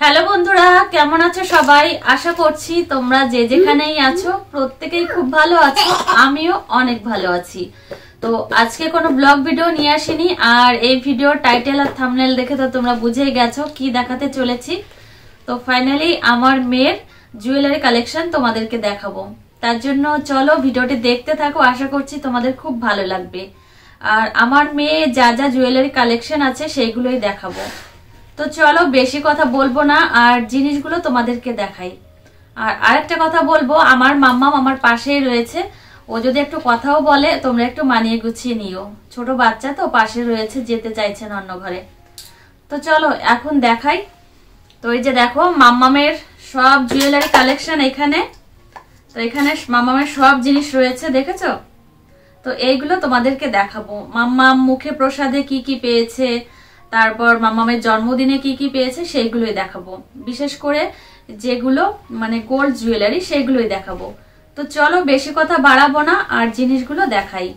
Hello বন্ধুরা, কেমন আছো সবাই? আশা করছি তোমরা যে যেখানেই আছো প্রত্যেকেই খুব ভালো আছো। আমিও অনেক ভালো আছি। তো আজকে কোনো ব্লগ ভিডিও নিয়ে আসিনি, আর এই ভিডিওর টাইটেল আর থাম্বনেল দেখে তো তোমরা বুঝেই গেছো কি দেখাতে চলেছি। তো ফাইনালি আমার মেয়ের জুয়েলারি কালেকশন তোমাদেরকে দেখাবো। তার জন্য চলো ভিডিওটি দেখতে থাকো, আশা করছি তোমাদের খুব ভালো লাগবে। আর আমার মেয়ে যা যা জুয়েলারি কালেকশন আছে সেইগুলোই দেখাবো। তো চলো বেশি কথা বলবো না, আর জিনিসগুলো তোমাদেরকে দেখাই। আর আরেকটা কথা বলবো, আমার মাম্মাম আমার পাশেই রয়েছে। ও যদি একটু কথাও বলে তোমরা একটু মানিয়ে গুছিয়ে নিও, ছোট বাচ্চা তো পাশে রয়েছে, যেতে চাইছেন অন্য ঘরে। তো চলো এখন দেখাই। তো এই যে দেখো মাম্মামের সব জুয়েলারি কালেকশন এখানে। তো এখানে মাম্মামের সব জিনিস রয়েছে, দেখেছো? তো এইগুলো তোমাদেরকে দেখাবো। মাম্মাম মুখে প্রসাদে কি কি পেয়েছে, তারপর মাম্মামের জন্মদিনে কি কি পেয়েছে সেইগুলোই দেখাবো। বিশেষ করে যেগুলো মানে গোল্ড জুয়েলারি সেইগুলোই দেখাবো। তো চলো বেশি কথা বাড়াবো না, আর জিনিসগুলো দেখাই।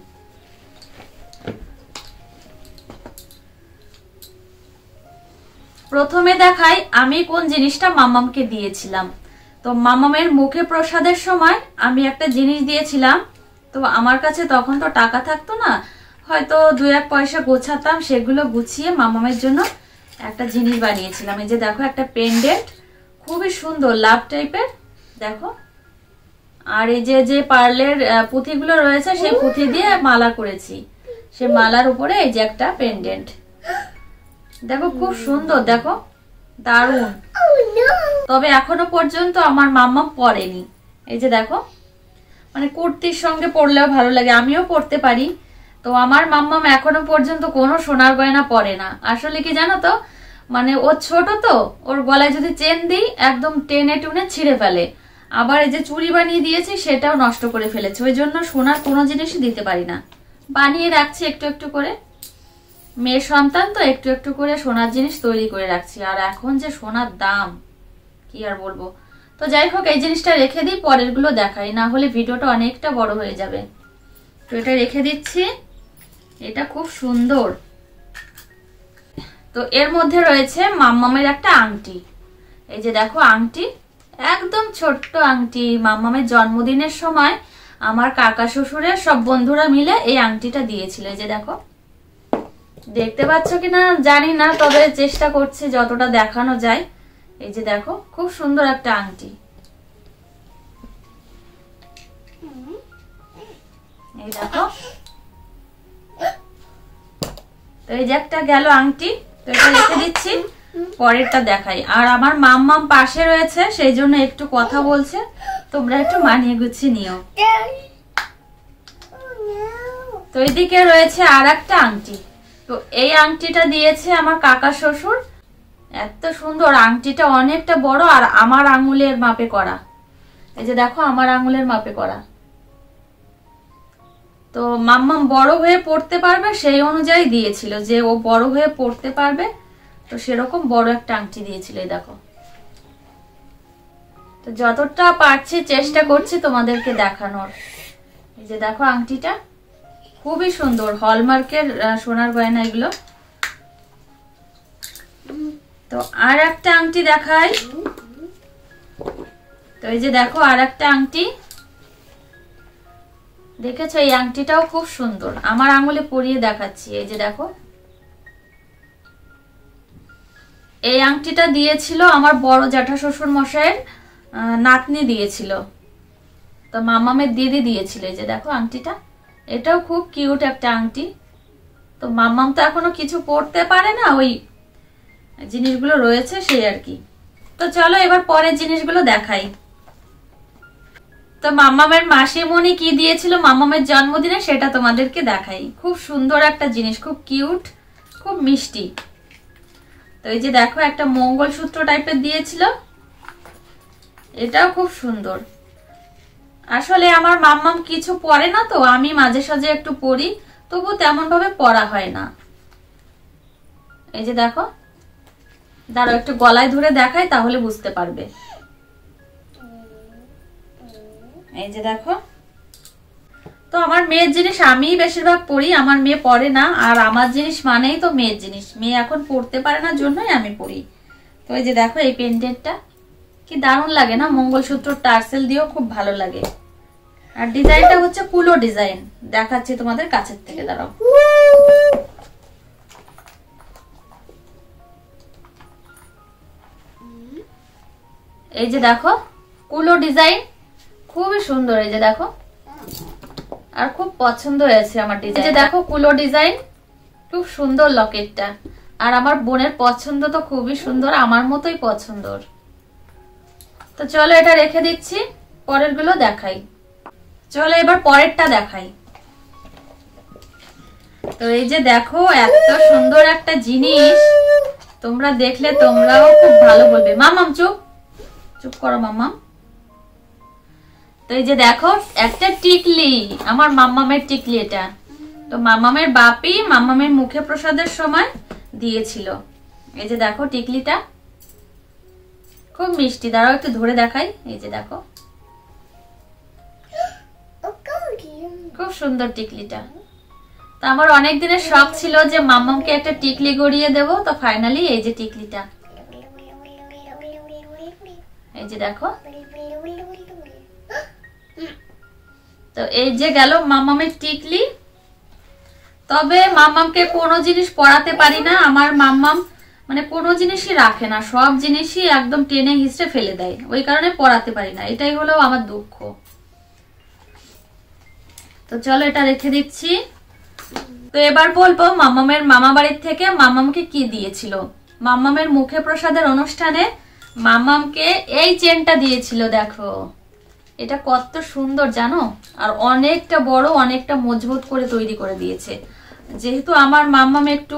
প্রথমে দেখাই আমি কোন জিনিসটা মাম্মামকে দিয়েছিলাম। তো মাম্মামের মুখে প্রসাদের সময় আমি একটা জিনিস দিয়েছিলাম। তো আমার কাছে তখন তো টাকা থাকতো না, হয়তো 2-1 পয়সা গোছাতাম, সেগুলো গুছিয়ে মামামের জন্য একটা জিনিস বানিয়েছিলাম। এই যে দেখো একটা পেন্ডেন্ট, খুবই সুন্দর লাভ টাইপের, দেখো। আর এই যে যে পার্লের পুঁথিগুলো রয়েছে সেই পুঁথি দিয়ে মালা করেছি। সে মালার উপরে এই যে একটা পেন্ডেন্ট, দেখো খুব সুন্দর, দেখো দারুণ। তবে এখনো পর্যন্ত আমার মাম্মা পরেনি। এই যে দেখো, মানে কুর্তির সঙ্গে পরলেও ভালো লাগে, আমিও পরতে পারি। তো আমার মাম্মাম এখনো পর্যন্ত কোনো সোনার গয়না পরে না। আসলে কি জানো তো, মানে ও ছোট, তো ওর গলায় যদি চেন দিই একদম টেনে টুনে ছিঁড়ে ফেলে। আবার এই যে চুড়ি বানিয়ে দিয়েছি সেটাও নষ্ট করে ফেলেছে, ওই জন্য সোনার কোনো জিনিসই দিতে পারি না। বানিয়ে রাখছি একটু একটু করে, মেয়ে সন্তান তো একটু একটু করে সোনার জিনিস তৈরি করে রাখছি। আর এখন যে সোনার দাম কি আর বলবো। তো যাই হোক, এই জিনিসটা রেখে দিই, পরের গুলো দেখাই, না হলে ভিডিওটা অনেকটা বড় হয়ে যাবে। তো এটা রেখে দিচ্ছি, এটা খুব সুন্দর। তো এর মধ্যে রয়েছে মাম্মামের একটা আংটি। এই যে দেখো আংটি, একদম ছোট্ট আংটি। মাম্মামের জন্মদিনের সময় আমার কাকা শ্বশুরের সব বন্ধুরা মিলে এই আংটিটা দিয়েছিল। এই যে দেখো, দেখতে পাচ্ছ কিনা জানি না, তবে চেষ্টা করছি যতটা দেখানো যায়। এই যে দেখো খুব সুন্দর একটা আংটি, এই দেখো। তো এই যে একটা গেল আংটি, তো এটা রেখে দিচ্ছি, পরেরটা দেখাই। আর আমার মাম্মাম পাশে রয়েছে, সেই জন্য একটু কথা বলছে, তোমরা একটু মানিয়ে গুছিয়ে নিও। তো এইদিকে রয়েছে আর একটা আংটি। তো এই আংটিটা দিয়েছে আমার কাকা শ্বশুর। এত সুন্দর আংটিটা, অনেকটা বড়, আর আমার আঙুলের মাপে করা। এই যে দেখো আমার আঙুলের মাপে করা। তো মাম্মাম বড় হয়ে পড়তে পারবে সেই অনুযায়ী দিয়েছিল, যে ও বড় হয়ে পড়তে পারবে, তো সেরকম বড় একটা আংটি দিয়েছিল। এই দেখো, তো যতটা পারছি চেষ্টা করছি তোমাদেরকে দেখানোর। এই যে দেখো আংটিটা খুবই সুন্দর, হলমার্কের সোনার গয়না এগুলো। তো আর একটা আংটি দেখাই। তো এই যে দেখো আর একটা আংটি, দেখেছো? এই আংটিটাও খুব সুন্দর, আমার আঙুলে পরিয়ে দেখাচ্ছি। এই যে দেখো, এই আংটিটা দিয়েছিল আমার বড় জ্যাঠা শ্বশুর মশাইয়ের নাতনি দিয়েছিল, তো মাম্মামের দিদি দিয়েছিল। এই যে দেখো আংটিটা, এটাও খুব কিউট একটা আংটি। তো মাম্মাম তো এখনো কিছু পরতে পারে না, ওই জিনিসগুলো রয়েছে সেই আর কি। তো চলো এবার পরের জিনিসগুলো দেখাই। তো মাম্মামের মাসিমণি কি দিয়েছিল মাম্মামের জন্মদিনে সেটা তোমাদেরকে দেখাই। খুব সুন্দর একটা জিনিস, খুব কিউট, খুব মিষ্টি। তো এই যে দেখো একটা মঙ্গলসূত্র টাইপের দিয়েছিল, এটাও খুব সুন্দর। আসলে আমার মাম্মাম কিছু পরে না, তো আমি মাঝে সাঝে একটু পরি, তবু তেমন ভাবে পরা হয় না। এই যে দেখো, দাঁড়াও একটু গলায় ধরে দেখাই তাহলে বুঝতে পারবে। এই যে দেখো, তো আমার মেয়ের জিনিস আমি বেশিরভাগ পরি, আমার মেয়ে পরে না। আর আমার জিনিস মানেই তো মেয়ের জিনিস, মেয়ে এখন পড়তে পারে না জন্যই আমি পরি। তো এই যে দেখো এই পেন্ডেন্টটা কি দারুণ লাগে না, মঙ্গলসূত্র টার্সেল দিয়েও খুব ভালো লাগে। আর ডিজাইনটা হচ্ছে কুলো ডিজাইন, দেখাচ্ছি তোমাদের কাছের থেকে, দাঁড়াও। এই যে দেখো কুলো ডিজাইন, খুবই সুন্দর। এই যে দেখো, আর খুব পছন্দ হয়েছে আমার ডিজাইন। এই যে দেখো কুলো ডিজাইন, খুব সুন্দর লকেটটা। আর আমার বোনের পছন্দ তো খুবই সুন্দর, আমার মতোই পছন্দ। তো চলো এটা রেখে দিচ্ছি, পরের গুলো দেখাই। চলো এবার পরেরটা দেখাই। তো এই যে দেখো এত সুন্দর একটা জিনিস, তোমরা দেখলে তোমরাও খুব ভালো বলবে। মামাম চুপ চুপ করো মামাম। তো এই যে দেখো একটা টিকলি, আমার মাম্মামের টিকলি এটা। তো মাম্মামের বাপি মাম্মামের মুখে প্রসাদের সময় দিয়েছিল। এই যে দেখো টিকলিটা খুব মিষ্টি, দাঁড়াও একটু ধরে দেখাই। এই যে দেখো খুব সুন্দর টিকলিটা। তো আমার অনেক দিনের শখ ছিল যে মাম্মামকে একটা টিকলি গড়িয়ে দেব, তো ফাইনালি এই যে টিকলিটা। এই যে দেখো, তো এই যে গেল মাম্মামের টিকলি। তবে মাম্মামকে কোনো জিনিস পরাতে পারি না, আমার মাম্মাম মানে কোনো জিনিসই রাখে না, সব জিনিসই একদম টেনে হিসড়ে ফেলে দেয়, ওই কারণে পরাতে পারি না, এটাই হলো আমার দুঃখ। তো চলো এটা রেখে দিচ্ছি। তো এবার বলবো মাম্মামের মামা বাড়ির থেকে মাম্মামকে কি দিয়েছিল। মাম্মামের মুখে প্রসাদের অনুষ্ঠানে মাম্মামকে এই চেনটা দিয়েছিল, দেখো এটা কত সুন্দর জানো, আর অনেকটা বড়, অনেকটা মজবুত করে তৈরি করে দিয়েছে। যেহেতু আমার মাম্মাম একটু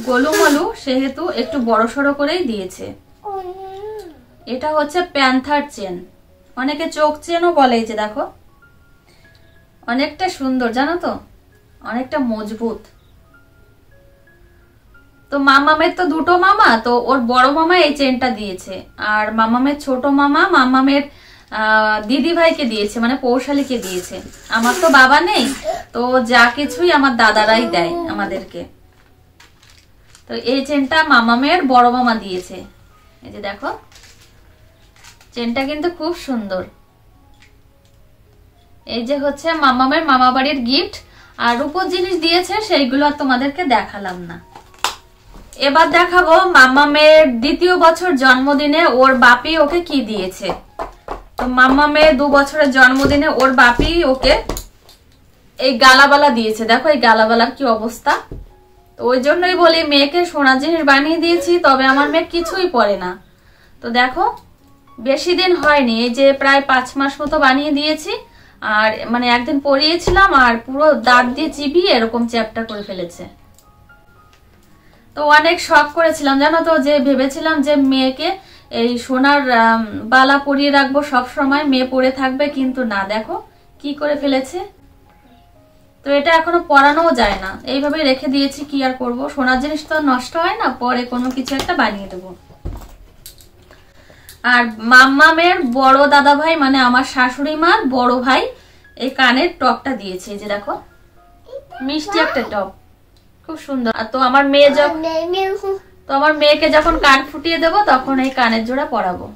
গোলুমলু, সেহেতু একটু বড় সড়ো করেই দিয়েছে। এটা হচ্ছে প্যান্থার চেন, অনেকে চোখ চেনও বলে। এই যে দেখো অনেকটা সুন্দর জানো তো, অনেকটা মজবুত। তো মাম্মামের তো দুটো মামা, তো ওর বড় মামা এই চেনটা দিয়েছে, আর মাম্মামের ছোট মামা মাম্মামের দিদি ভাইকে দিয়েছে, মানে পৌশালীকে দিয়েছে। আমার তো বাবা নেই, তো যা কিছুই আমার দাদারাই দেয় আমাদেরকে। তো এই চেনটা মাম্মামের বড় মামা দিয়েছে। এই যে দেখো চেনটা কিন্তু খুব সুন্দর। এই যে হচ্ছে মাম্মামের মামা বাড়ির গিফট। আর রূপোর জিনিস দিয়েছে সেইগুলো আর তোমাদেরকে দেখালাম না। এবার দেখাবো মাম্মামের দ্বিতীয় বছর জন্মদিনে ওর বাপি ওকে কি দিয়েছে। তো মাম্মামের 2 বছরের জন্মদিনে ওর বাপি ওকে এই গালাবালা দিয়েছে। দেখো এই গালাবালার কি অবস্থা। তো ওই জন্যই বলি মেয়েকে সোনার জিনিস বানিয়ে দিয়েছি, তবে আমার মেয়ে কিছুই পরে না। তো দেখো বেশি দিন হয়নি, এই যে প্রায় 5 মাস মতো বানিয়ে দিয়েছি। আর মানে একদিন পরিয়েছিলাম আর পুরো দাঁত দিয়ে চিবিয়ে এরকম চ্যাপটা করে ফেলেছে। তো অনেক শখ করেছিলাম জানো তো, যে ভেবেছিলাম যে মেয়েকে এই সোনার বালা পরিয়ে রাখবো, সব সময় মেয়ে পরে থাকবে, কিন্তু না, দেখো কি করে ফেলেছে। তো এটা এখনো পরানোও যায় না, এইভাবে রেখে দিয়েছি। কি আর করব, সোনার জিনিস তো নষ্ট হয় না, পরে কোনো কিছু একটা বানিয়ে দেবো। আর মাম্মামের বড় দাদা ভাই মানে আমার শাশুড়ি মার বড় ভাই এই কানের টপটা দিয়েছে। এই যে দেখো মিষ্টি একটা টপ, খুব সুন্দর। আর তো আমার মেয়ে আমার মেয়েকে যখন কান ফুটিয়ে দেবো তখন এই কানের জোড়া পরাবো।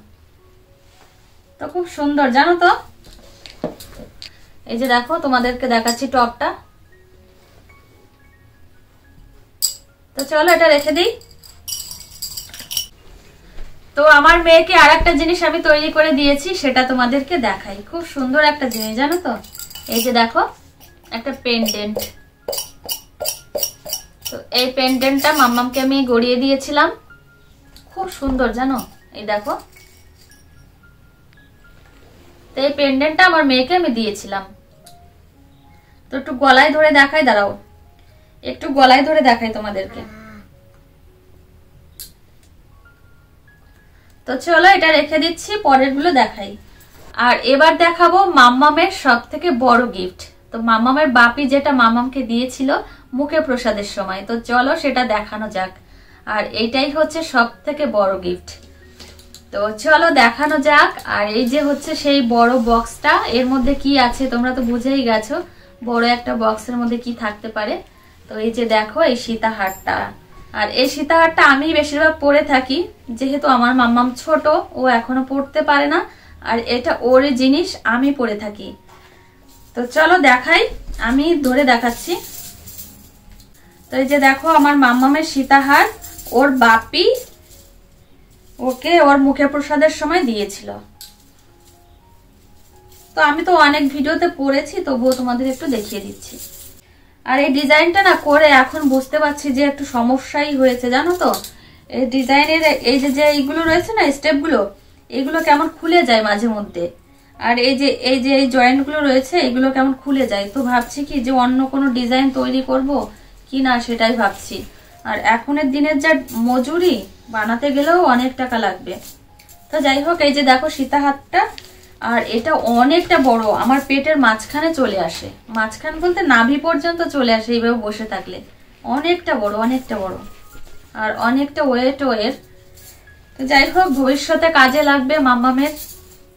তো খুব সুন্দর জানো তো। এই যে দেখো তোমাদেরকে দেখাচ্ছি টপটা। তো চলো এটা রেখে দিই। তো আমার মেয়েকে আর একটা জিনিস আমি তৈরি করে দিয়েছি, সেটা তোমাদেরকে দেখাই। খুব সুন্দর একটা জিনিস জানো তো। এই যে দেখো একটা পেন্ডেন্ট। তো এই পেন্ডেন্টটা মাম্মামকে আমি গড়িয়ে দিয়েছিলাম, খুব সুন্দর জানো। এই দেখো, তো এই পেন্ডেন্টটা আমার মেয়েকে আমি দিয়েছিলাম। তো একটু গলায় ধরে দেখাই, দাঁড়াও একটু গলায় ধরে দেখাই তোমাদেরকে। তো চলো এটা রেখে দিচ্ছি, পরের গুলো দেখাই। আর এবার দেখাবো মাম্মামের সব থেকে বড় গিফট। তো মাম্মামের বাপি যেটা মাম্মামকে দিয়েছিল মুখে প্রসাদের সময়, তো চলো সেটা দেখানো যাক। আর এইটাই হচ্ছে সব থেকে বড় গিফট, তো চলো দেখানো যাক। আর এই যে হচ্ছে সেই বড় বক্সটা, এর মধ্যে কি আছে তোমরা তো বুঝেই গেছো, বড় একটা বক্সের মধ্যে কি থাকতে পারে। তো এই যে দেখো এই সীতাহারটা, আর এই সীতাহারটা আমি বেশিরভাগ পরে থাকি, যেহেতু আমার মাম্মাম ছোট, ও এখনো পরতে পারে না, আর এটা ওর জিনিস, আমি পরে থাকি। তো চলো দেখাই, আমি ধরে দেখাচ্ছি। তো এই যে দেখো আমার মাম্মামের সীতাহার, ওর বাপি ওকে ওর মুখে প্রসাদের সময় দিয়েছিল। তো আমি তো অনেক ভিডিওতে পরেছি, তবুও তোমাদের একটু দেখিয়ে দিচ্ছি। আর এই ডিজাইনটা না করে এখন বুঝতে পারছি যে একটু সমস্যাই হয়েছে, জানো তো। এই ডিজাইনের এই যে এইগুলো রয়েছে না, স্টেপগুলো, এগুলো কেমন খুলে যায় মাঝে মধ্যে। আর এই যে এই জয়েন্টগুলো রয়েছে, এগুলো কেমন খুলে যায়। তো ভাবছি কি যে অন্য কোনো ডিজাইন তৈরি করব কি না, সেটাই ভাবছি। আর এখনের দিনের যা মজুরি, বানাতে গেলেও অনেক টাকা লাগবে। তো যাই হোক, এই যে দেখো সীতাহারটা, আর এটা অনেকটা বড়, আমার পেটের মাঝখানে চলে আসে, মাঝখান বলতে নাভি পর্যন্ত চলে আসে এইভাবে বসে থাকলে। অনেকটা বড়, অনেকটা বড়, আর অনেকটা ওয়েটও এর। তো যাই হোক, ভবিষ্যতে কাজে লাগবে মাম্মামের,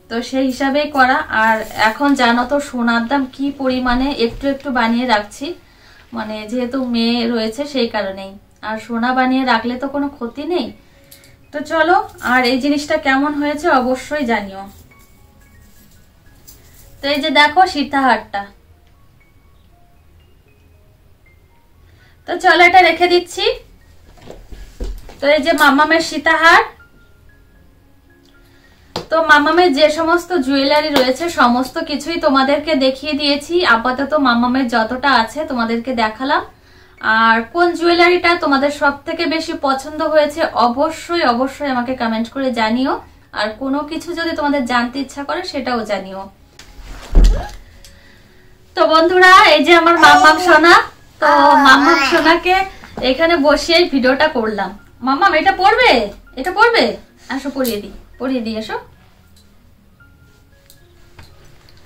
তো সেই হিসাবেই করা। আর এখন জানো তো সোনার দাম কি পরিমাণে, একটু একটু বানিয়ে রাখছি, মানে যেহেতু মেয়ে রয়েছে সেই কারণেই। আর সোনা বানিয়ে রাখলে তো কোনো ক্ষতি নেই। তো চলো, আর এই জিনিসটা কেমন হয়েছে অবশ্যই জানিও। তো এই যে দেখো সীতাহারটা, তো চলো এটা রেখে দিচ্ছি। তো এই যে মাম্মামের সীতাহার, তো মাম্মামের যে সমস্ত জুয়েলারি রয়েছে সমস্ত কিছুই তোমাদেরকে দেখিয়ে দিয়েছি। আপাতত মাম্মামের যতটা আছে তোমাদেরকে দেখালাম। আর কোন জুয়েলারিটা তোমাদের সব থেকে বেশি পছন্দ হয়েছে অবশ্যই অবশ্যই আমাকে কমেন্ট করে জানিও। আর কোনো কিছু যদি তোমাদের জানতে ইচ্ছা করে সেটাও জানিও। তো বন্ধুরা, এই যে আমার মাম্মাম সোনা, তো মাম্মাম সোনাকে এখানে বসিয়ে ভিডিওটা করলাম। মাম্মাম এটা পড়বে, এটা পড়বে, আসো পরিয়ে দিই, পরিয়ে দিই, এসো।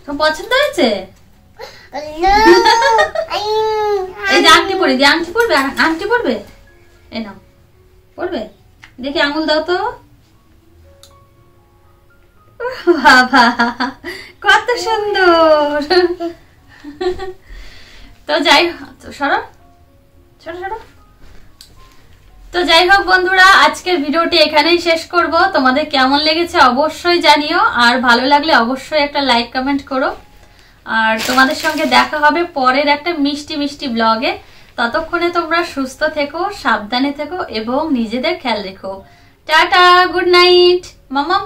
তো পছন্দ হয়েছে? এই যে আংটি পরিয়ে দিই, আংটি পড়বে, আংটি পড়বে, এ নাও পড়বে, দেখি আঙুল দাও তো। বাবা কত সুন্দর। তো যাই সরো সরো সরো। তো যাই হোক বন্ধুরা, আজকের ভিডিওটি এখানেই শেষ করব। তোমাদের কেমন লেগেছে অবশ্যই জানিও, আর ভালো লাগলে অবশ্যই একটা লাইক কমেন্ট করো। আর তোমাদের সঙ্গে দেখা হবে পরের একটা মিষ্টি মিষ্টি ব্লগে। ততক্ষণে তোমরা সুস্থ থেকো, সাবধানে থেকো এবং নিজেদের খেয়াল রেখো। টাটা, গুড নাইট মাম্মাম।